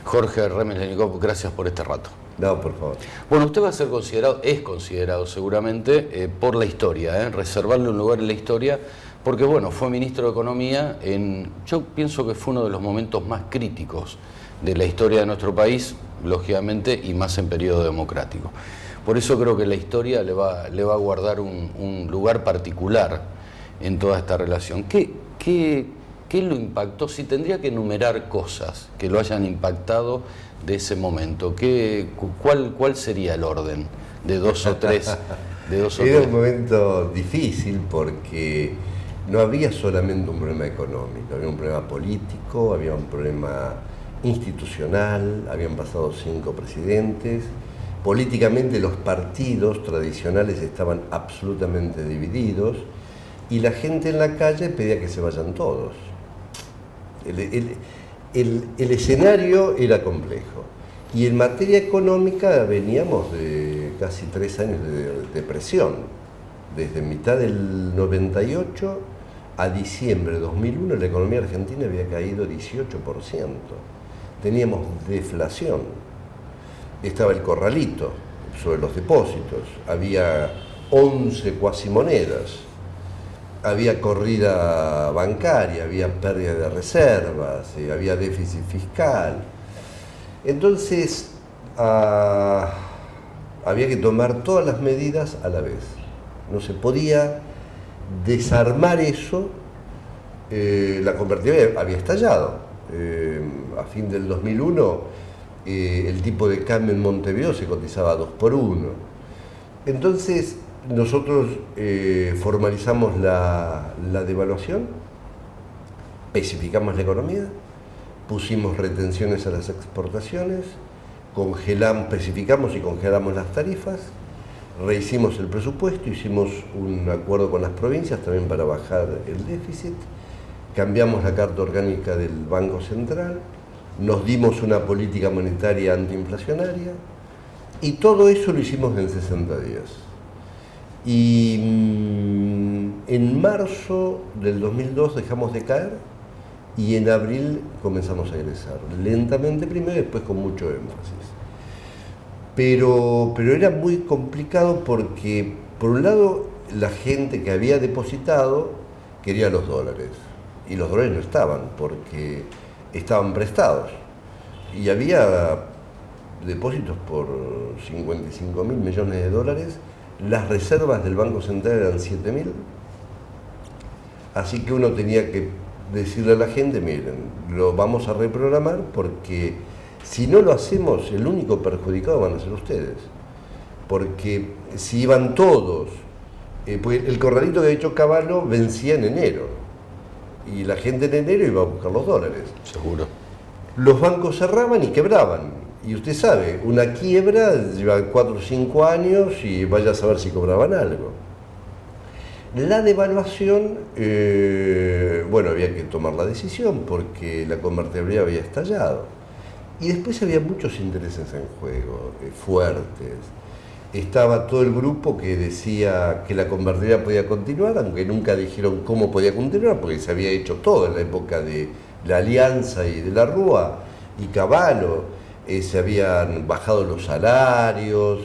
Jorge Remes Lenikov, gracias por este rato. No, por favor. Bueno, usted va a ser considerado, es considerado seguramente por la historia, reservarle un lugar en la historia, porque bueno, fue ministro de Economía yo pienso que fue uno de los momentos más críticos de la historia de nuestro país, lógicamente, y más en periodo democrático. Por eso creo que la historia le va a guardar un lugar particular en toda esta relación. ¿Qué lo impactó? Si tendría que enumerar cosas que lo hayan impactado de ese momento, ¿cuál sería el orden de dos o tres? Era un momento difícil porque no había solamente un problema económico, había un problema político, había un problema institucional, habían pasado 5 presidentes. Políticamente los partidos tradicionales estaban absolutamente divididos y la gente en la calle pedía que se vayan todos. El escenario era complejo y en materia económica veníamos de casi 3 años de depresión. Desde mitad del 98 a diciembre de 2001 la economía argentina había caído 18%. Teníamos deflación. Estaba el corralito sobre los depósitos, había 11 cuasimonedas. Había corrida bancaria, había pérdida de reservas, había déficit fiscal. Entonces, había que tomar todas las medidas a la vez. No se podía desarmar eso. La convertibilidad había estallado. A fin del 2001, el tipo de cambio en Montevideo se cotizaba 2 por 1. Entonces, nosotros formalizamos la devaluación, especificamos la economía, pusimos retenciones a las exportaciones, especificamos y congelamos las tarifas, rehicimos el presupuesto, hicimos un acuerdo con las provincias también para bajar el déficit, cambiamos la carta orgánica del Banco Central, nos dimos una política monetaria antiinflacionaria y todo eso lo hicimos en 60 días. Y en marzo del 2002 dejamos de caer y en abril comenzamos a egresar, lentamente primero y después con mucho énfasis. Pero era muy complicado porque, por un lado, la gente que había depositado quería los dólares y los dólares no estaban porque estaban prestados y había depósitos por 55.000 millones de dólares. Las reservas del Banco Central eran 7.000, así que uno tenía que decirle a la gente, miren, lo vamos a reprogramar porque si no lo hacemos, el único perjudicado van a ser ustedes. Porque si iban todos, pues el corralito que ha hecho Cavallo vencía en enero, y la gente en enero iba a buscar los dólares. Seguro. Los bancos cerraban y quebraban. Y usted sabe, una quiebra lleva 4 o 5 años y vaya a saber si cobraban algo. La devaluación, bueno, había que tomar la decisión porque la convertibilidad había estallado. Y después había muchos intereses en juego, fuertes. Estaba todo el grupo que decía que la convertibilidad podía continuar, aunque nunca dijeron cómo podía continuar, porque se había hecho todo en la época de la Alianza y de la Rúa y Cavallo. Se habían bajado los salarios,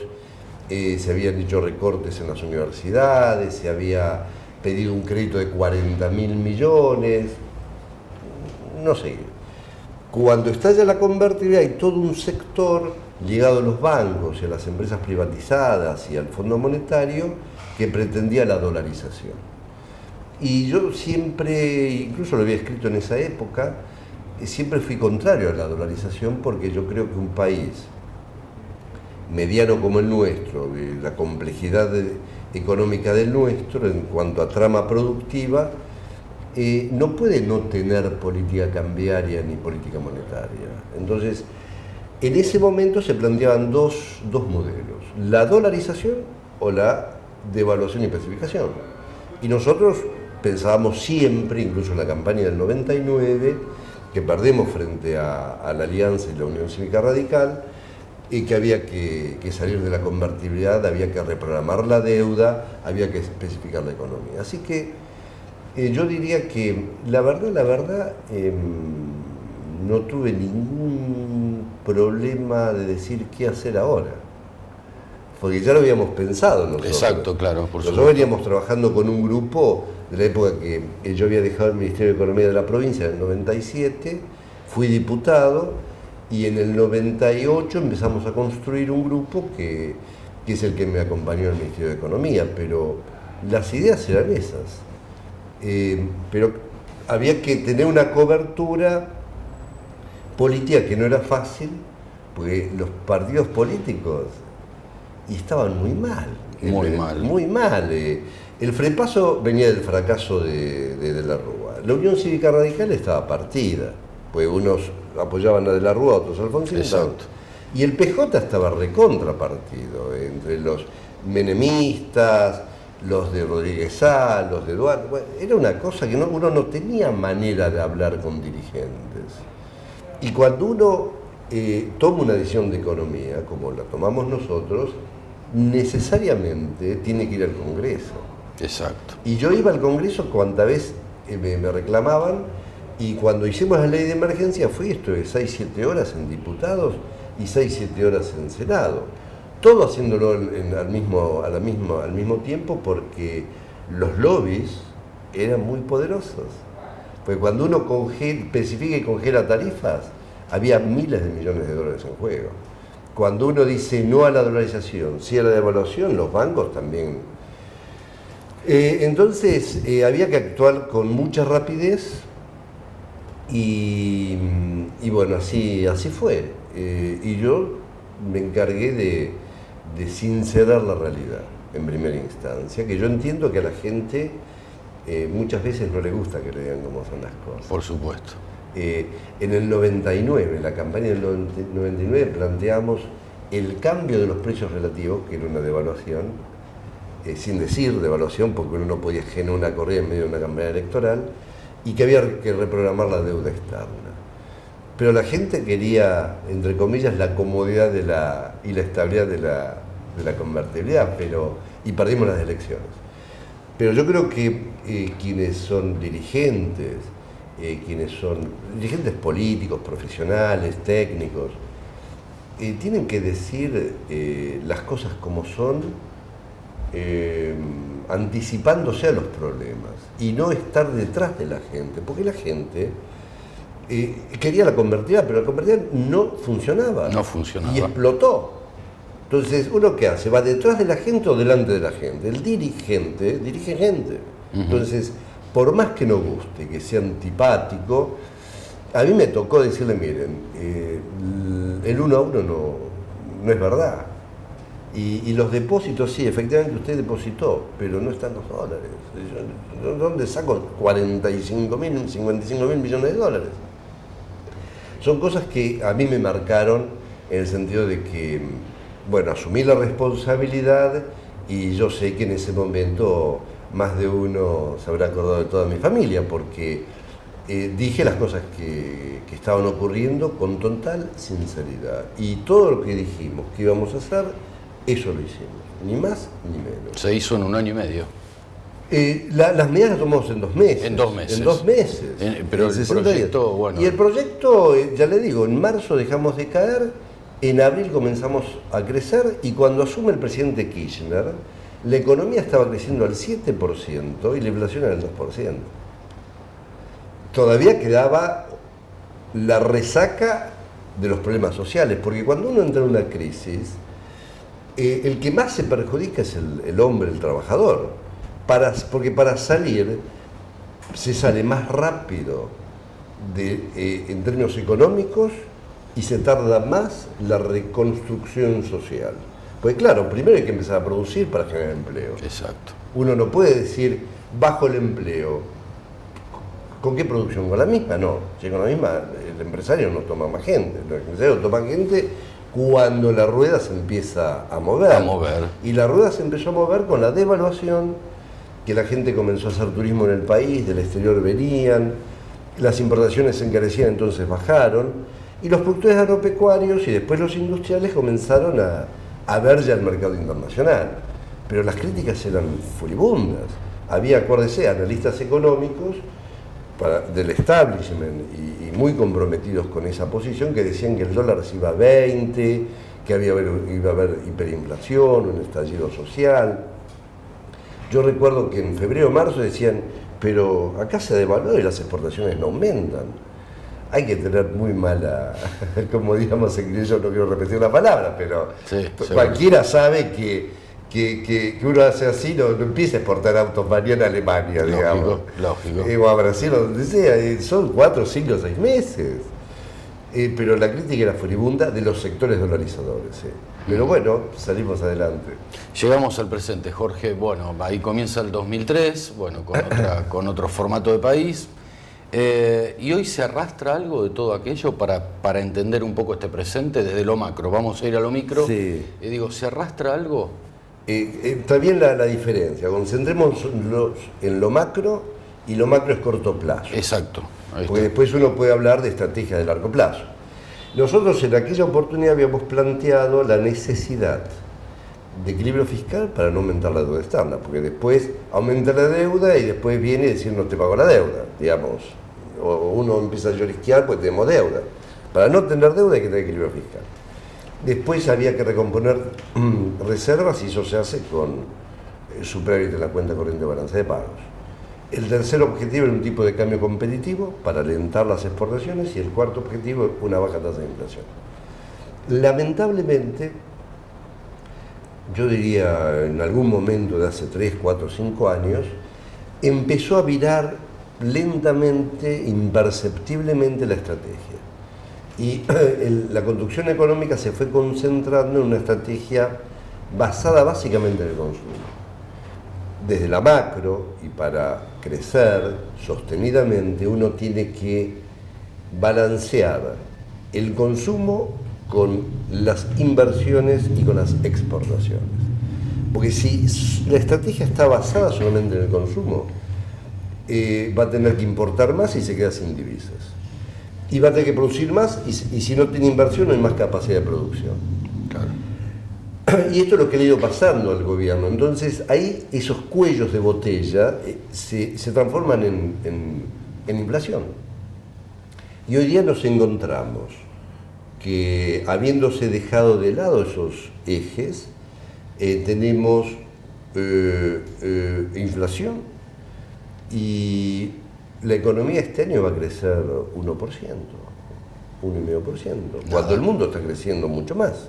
se habían hecho recortes en las universidades, se había pedido un crédito de 40.000 millones, no sé. Cuando estalla la convertibilidad hay todo un sector ligado a los bancos y a las empresas privatizadas y al Fondo Monetario que pretendía la dolarización. Y yo siempre, incluso lo había escrito en esa época, siempre fui contrario a la dolarización porque yo creo que un país mediano como el nuestro, de la complejidad económica del nuestro en cuanto a trama productiva, no puede no tener política cambiaria ni política monetaria. Entonces, en ese momento se planteaban dos modelos, la dolarización o la devaluación y pacificación. Y nosotros pensábamos siempre, incluso en la campaña del 99, que perdemos frente a la Alianza y la Unión Cívica Radical, y que había que salir de la convertibilidad, había que reprogramar la deuda, había que especificar la economía. Así que yo diría que la verdad, no tuve ningún problema de decir qué hacer ahora. Porque ya lo habíamos pensado nosotros. Exacto, claro, por supuesto. Nosotros veníamos trabajando con un grupo de la época que yo había dejado el Ministerio de Economía de la provincia en el 97, fui diputado y en el 98 empezamos a construir un grupo que es el que me acompañó en el Ministerio de Economía, pero las ideas eran esas. Pero había que tener una cobertura política que no era fácil, porque los partidos políticos estaban muy mal. Muy mal. El FREPASO venía del fracaso de la Rúa. La Unión Cívica Radical estaba partida, pues unos apoyaban a de la Rúa, otros a Alfonsín. Exacto. Y el PJ estaba recontrapartido, entre los menemistas, los de Rodríguez Sá, los de Duarte. Bueno, era una cosa que uno no tenía manera de hablar con dirigentes. Y cuando uno toma una decisión de economía, como la tomamos nosotros, necesariamente tiene que ir al Congreso. Exacto. Y yo iba al Congreso cuanta vez me reclamaban, y cuando hicimos la ley de emergencia fui esto de 6-7 horas en diputados y 6-7 horas en Senado. Todo haciéndolo al mismo tiempo, porque los lobbies eran muy poderosos. Porque cuando uno especifica y congela tarifas, había miles de millones de dólares en juego. Cuando uno dice no a la dolarización, sí a la devaluación, los bancos también. Entonces había que actuar con mucha rapidez y bueno, así fue. Y yo me encargué de sincerar la realidad en primera instancia, que yo entiendo que a la gente muchas veces no le gusta que le digan cómo son las cosas. Por supuesto. En el 99, en la campaña del 99, planteamos el cambio de los precios relativos, que era una devaluación, sin decir devaluación, porque uno no podía generar una corrida en medio de una campaña electoral, y que había que reprogramar la deuda externa. Pero la gente quería, entre comillas, la comodidad y la estabilidad de la convertibilidad, y perdimos las elecciones. Pero yo creo que quienes son dirigentes, políticos, profesionales, técnicos, tienen que decir las cosas como son, anticipándose a los problemas y no estar detrás de la gente, porque la gente quería la convertibilidad, pero la convertibilidad no funcionaba. No funcionaba. Y explotó. Entonces, ¿uno qué hace? ¿Va detrás de la gente o delante de la gente? El dirigente dirige gente. Entonces, por más que no guste, que sea antipático, a mí me tocó decirle, miren, el 1 a 1 no es verdad. Y los depósitos, sí, efectivamente usted depositó, pero no están los dólares. ¿Dónde saco 55.000 millones de dólares? Son cosas que a mí me marcaron en el sentido de que, bueno, asumí la responsabilidad y yo sé que en ese momento más de uno se habrá acordado de toda mi familia, porque dije las cosas que estaban ocurriendo con total sinceridad. Y todo lo que dijimos que íbamos a hacer, eso lo hicimos, ni más ni menos. Se hizo en 1 año y medio. Las medidas las tomamos en 2 meses. En 2 meses. En 2 meses. Pero el proyecto, bueno. Y el proyecto, ya le digo, en marzo dejamos de caer, en abril comenzamos a crecer, y cuando asume el presidente Kirchner, la economía estaba creciendo al 7% y la inflación era el 2%. Todavía quedaba la resaca de los problemas sociales, porque cuando uno entra en una crisis, el que más se perjudica es el hombre, el trabajador, porque para salir se sale más rápido en términos económicos y se tarda más la reconstrucción social. Pues claro, primero hay que empezar a producir para generar empleo. Exacto. Uno no puede decir, bajo el empleo. ¿Con qué producción? ¿Con la misma? No. Si con la misma, el empresario no toma más gente. El empresario toma gente cuando la rueda se empieza a mover. Y la rueda se empezó a mover con la devaluación, que la gente comenzó a hacer turismo en el país, del exterior venían, las importaciones se encarecían, entonces bajaron, y los productores agropecuarios y después los industriales comenzaron a ver ya el mercado internacional. Pero las críticas eran furibundas. Había, acuérdese, analistas económicos, del establishment y muy comprometidos con esa posición, que decían que el dólar se iba a 20, que iba a haber hiperinflación, un estallido social. Yo recuerdo que en febrero o marzo decían, pero acá se ha devaluado y las exportaciones no aumentan. Hay que tener muy mala, como digamos en criollo, no quiero repetir la palabra, pero sí, cualquiera sabe que uno hace así, no empieza a exportar autos mañana a Alemania, digamos. Lógico. O a Brasil, o donde sea, son 4, 5, 6 meses. Pero la crítica era furibunda de los sectores dolarizadores. Pero bueno, salimos adelante. Llegamos al presente, Jorge. Bueno, ahí comienza el 2003, bueno, con otro formato de país. Y hoy se arrastra algo de todo aquello para entender un poco este presente desde lo macro. Vamos a ir a lo micro. Sí. ¿Se arrastra algo? Está bien la diferencia. Concentrémonos en lo macro, y lo macro es corto plazo. Exacto. Porque después uno puede hablar de estrategias de largo plazo. Nosotros en aquella oportunidad habíamos planteado la necesidad de equilibrio fiscal para no aumentar la deuda externa, porque después aumenta la deuda y después viene y decir no te pago la deuda, digamos. O uno empieza a llorisquear pues tenemos deuda. Para no tener deuda hay que tener equilibrio fiscal. Después había que recomponer reservas y eso se hace con superávit de la cuenta corriente de balance de pagos. El tercer objetivo era un tipo de cambio competitivo para alentar las exportaciones y el cuarto objetivo una baja tasa de inflación. Lamentablemente, yo diría en algún momento de hace 3, 4, 5 años, empezó a virar lentamente, imperceptiblemente la estrategia. Y la conducción económica se fue concentrando en una estrategia basada básicamente en el consumo. Desde la macro, y para crecer sostenidamente, uno tiene que balancear el consumo con las inversiones y con las exportaciones. Porque si la estrategia está basada solamente en el consumo, va a tener que importar más y se queda sin divisas. Y va a tener que producir más y si no tiene inversión no hay más capacidad de producción. Claro. Y esto es lo que le ha ido pasando al gobierno. Entonces ahí esos cuellos de botella se transforman en inflación. Y hoy día nos encontramos que habiéndose dejado de lado esos ejes, tenemos inflación y la economía este año va a crecer 1%, 1,5%, cuando el mundo está creciendo mucho más.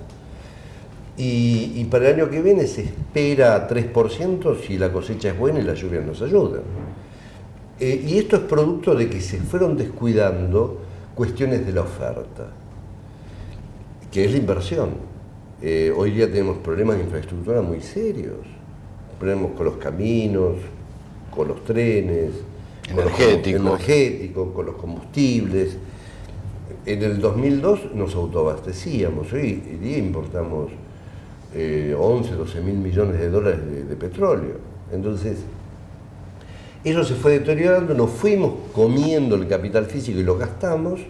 Y para el año que viene se espera 3% si la cosecha es buena y las lluvias nos ayudan. Y esto es producto de que se fueron descuidando cuestiones de la oferta, que es la inversión. Hoy día tenemos problemas de infraestructura muy serios, problemas con los caminos, con los trenes, energéticos, con los combustibles. En el 2002 nos autoabastecíamos, hoy día importamos 11, 12 mil millones de dólares de petróleo. Entonces, eso se fue deteriorando, nos fuimos comiendo el capital físico y lo gastamos,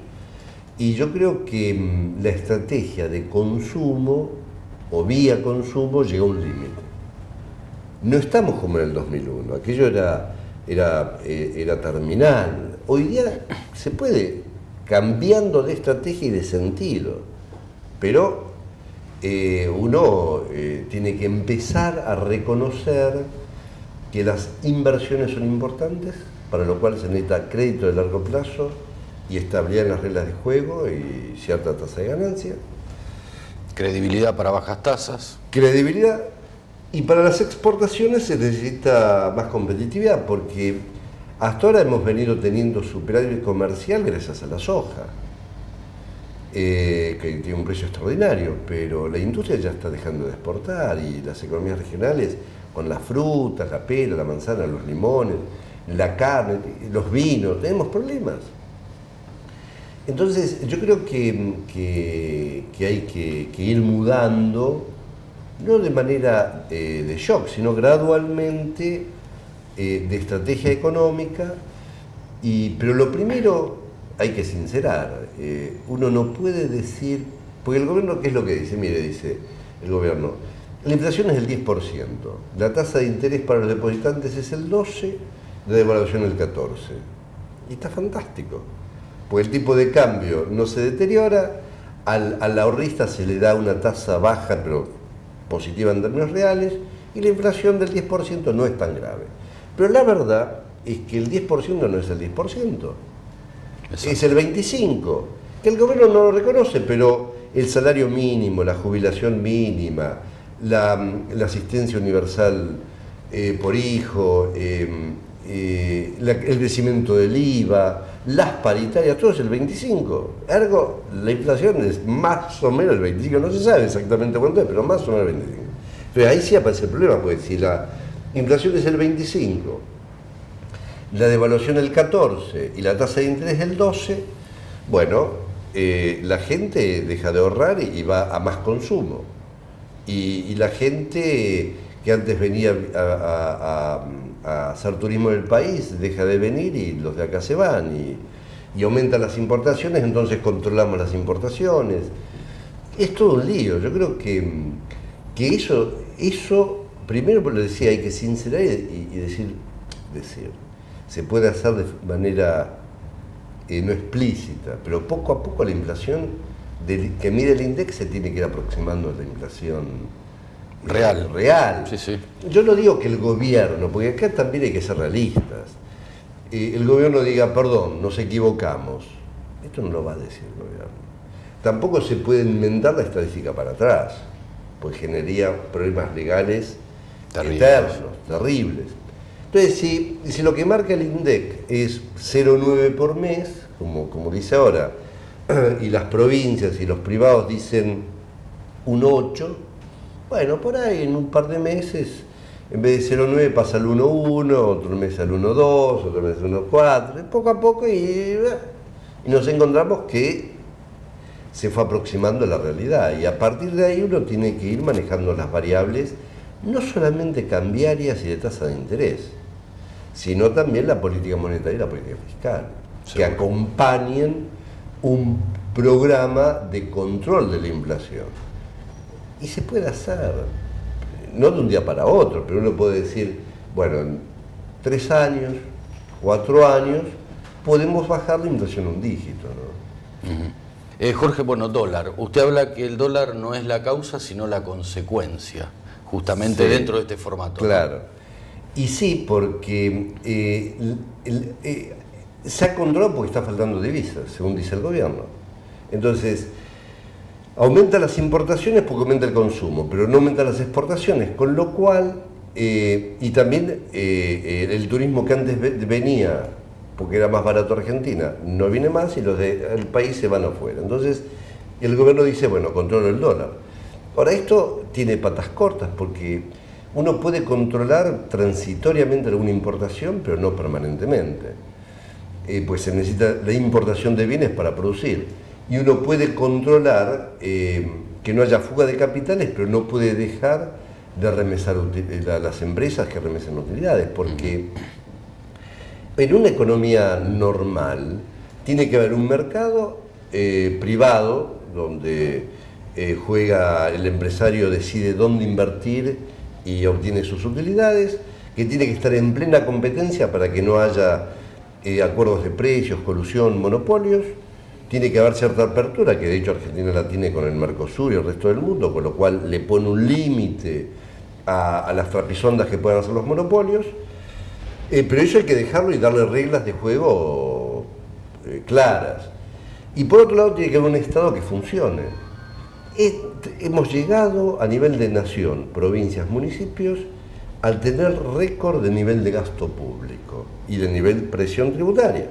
y yo creo que la estrategia de consumo o vía consumo llegó a un límite. No estamos como en el 2001, aquello era terminal. Hoy día se puede, cambiando de estrategia y de sentido, pero uno tiene que empezar a reconocer que las inversiones son importantes, para lo cual se necesita crédito de largo plazo y estabilidad en las reglas de juego y cierta tasa de ganancia. Credibilidad para bajas tasas. Credibilidad. Y para las exportaciones se necesita más competitividad, porque hasta ahora hemos venido teniendo superávit comercial gracias a la soja, que tiene un precio extraordinario, pero la industria ya está dejando de exportar y las economías regionales, con las frutas, la pera, la manzana, los limones, la carne, los vinos, tenemos problemas. Entonces yo creo que hay que ir mudando, no de manera de shock, sino gradualmente de estrategia económica, pero lo primero hay que sincerar, uno no puede decir, porque el gobierno, ¿qué es lo que dice? Mire, dice el gobierno, la inflación es el 10%, la tasa de interés para los depositantes es el 12%, de devaluación el 14%. Y está fantástico. Porque el tipo de cambio no se deteriora, al ahorrista se le da una tasa baja, pero positiva en términos reales, y la inflación del 10% no es tan grave. Pero la verdad es que el 10% no es el 10%, exacto, es el 25%, que el gobierno no lo reconoce, pero el salario mínimo, la jubilación mínima, la asistencia universal por hijo, el crecimiento del IVA, las paritarias, todo es el 25%. Ergo, la inflación es más o menos el 25%, no se sabe exactamente cuánto es, pero más o menos el 25%. Entonces ahí sí aparece el problema, porque si la inflación es el 25%, la devaluación el 14% y la tasa de interés el 12%, bueno, la gente deja de ahorrar y va a más consumo. Y la gente que antes venía a hacer turismo en el país deja de venir y los de acá se van. Y aumentan las importaciones, entonces controlamos las importaciones. Es todo un lío. Yo creo que eso primero, lo decía, hay que sincerar y decir, se puede hacer de manera no explícita, pero poco a poco la inflación que mide el INDEC se tiene que ir aproximando a la inflación real. Sí, sí. Yo no digo que el gobierno, porque acá también hay que ser realistas, el gobierno diga, perdón, nos equivocamos. Esto no lo va a decir el gobierno. Tampoco se puede enmendar la estadística para atrás, pues generaría problemas legales eternos, terribles. Entonces, si lo que marca el INDEC es 0,9 por mes, como dice ahora, y las provincias y los privados dicen 1,8, bueno, por ahí en un par de meses, en vez de 0,9 pasa al 1,1, otro mes al 1,2, otro mes al 1,4, poco a poco y nos encontramos que se fue aproximando a la realidad. Y a partir de ahí uno tiene que ir manejando las variables, no solamente cambiarias y de tasa de interés, sino también la política monetaria y la política fiscal, sí, que acompañen un programa de control de la inflación. Y se puede hacer, no de un día para otro, pero uno puede decir, bueno, en 3 años, 4 años, podemos bajar la inflación a un dígito, ¿no? Jorge, bueno, dólar. Usted habla que el dólar no es la causa, sino la consecuencia, justamente sí, dentro de este formato. Claro. ¿No? Y sí, porque se ha controlado porque está faltando divisas, según dice el gobierno. Entonces, aumenta las importaciones porque aumenta el consumo, pero no aumenta las exportaciones, con lo cual, y también el turismo que antes venía, porque era más barato Argentina, no viene más y los del país se van afuera. Entonces, el gobierno dice, bueno, controlo el dólar. Ahora, esto tiene patas cortas porque uno puede controlar transitoriamente alguna importación, pero no permanentemente. Pues se necesita la importación de bienes para producir. Y uno puede controlar que no haya fuga de capitales, pero no puede dejar de remesar las empresas que remesen utilidades, porque en una economía normal tiene que haber un mercado privado donde juega el empresario, decide dónde invertir y obtiene sus utilidades, que tiene que estar en plena competencia para que no haya acuerdos de precios, colusión, monopolios. Tiene que haber cierta apertura, que de hecho Argentina la tiene con el Mercosur y el resto del mundo, con lo cual le pone un límite a las trapisondas que puedan hacer los monopolios. Pero eso hay que dejarlo y darle reglas de juego claras. Y por otro lado tiene que haber un Estado que funcione. Hemos llegado a nivel de nación, provincias, municipios, al tener récord de nivel de gasto público y de nivel de presión tributaria.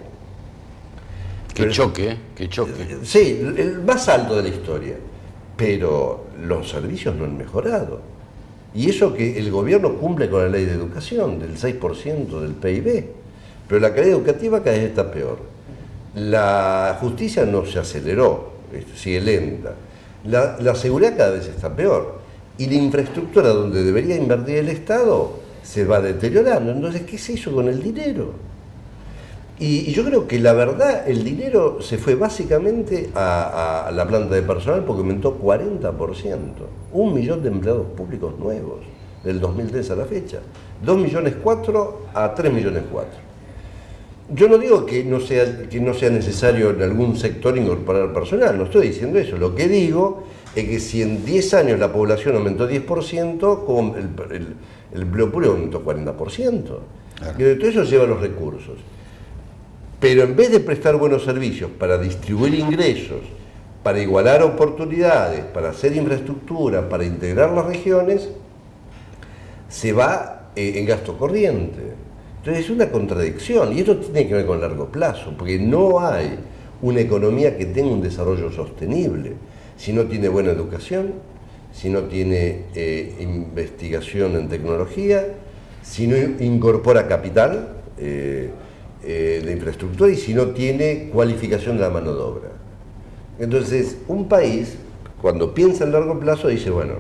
Qué choque. Sí, el más alto de la historia. Pero los servicios no han mejorado. Y eso que el gobierno cumple con la ley de educación, del 6% del PIB. Pero la calidad educativa cada vez está peor. La justicia no se aceleró, sigue lenta. La seguridad cada vez está peor. Y la infraestructura donde debería invertir el Estado se va deteriorando. Entonces, ¿qué se hizo con el dinero? Y yo creo que la verdad, el dinero se fue básicamente a la planta de personal porque aumentó 40%. 1 millón de empleados públicos nuevos del 2003 a la fecha. 2,4 millones a 3,4 millones. Yo no digo que no sea necesario en algún sector incorporar personal, no estoy diciendo eso. Lo que digo es que si en 10 años la población aumentó 10%, como el empleo público aumentó 40%. Claro. Y de todo eso lleva los recursos. Pero en vez de prestar buenos servicios para distribuir ingresos, para igualar oportunidades, para hacer infraestructura, para integrar las regiones, se va en gasto corriente. Entonces es una contradicción, y esto tiene que ver con largo plazo, porque no hay una economía que tenga un desarrollo sostenible si no tiene buena educación, si no tiene investigación en tecnología, si no incorpora capital de infraestructura y si no tiene cualificación de la mano de obra. Entonces, un país, cuando piensa en largo plazo, dice, bueno,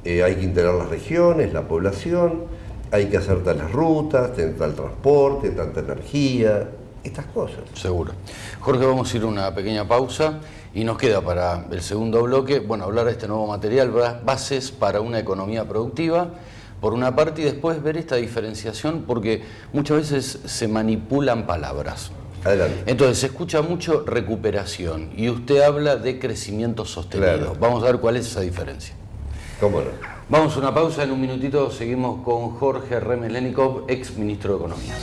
hay que integrar las regiones, la población, hay que hacer tales rutas, tener tal transporte, tanta energía, estas cosas. Seguro. Jorge, vamos a ir a una pequeña pausa y nos queda para el segundo bloque, bueno, hablar de este nuevo material, bases para una economía productiva, por una parte, y después ver esta diferenciación, porque muchas veces se manipulan palabras. Adelante. Entonces, se escucha mucho recuperación y usted habla de crecimiento sostenido. Claro. Vamos a ver cuál es esa diferencia. ¿Cómo no? Vamos a una pausa, en un minutito seguimos con Jorge Remes Lenikov, ex ministro de Economía.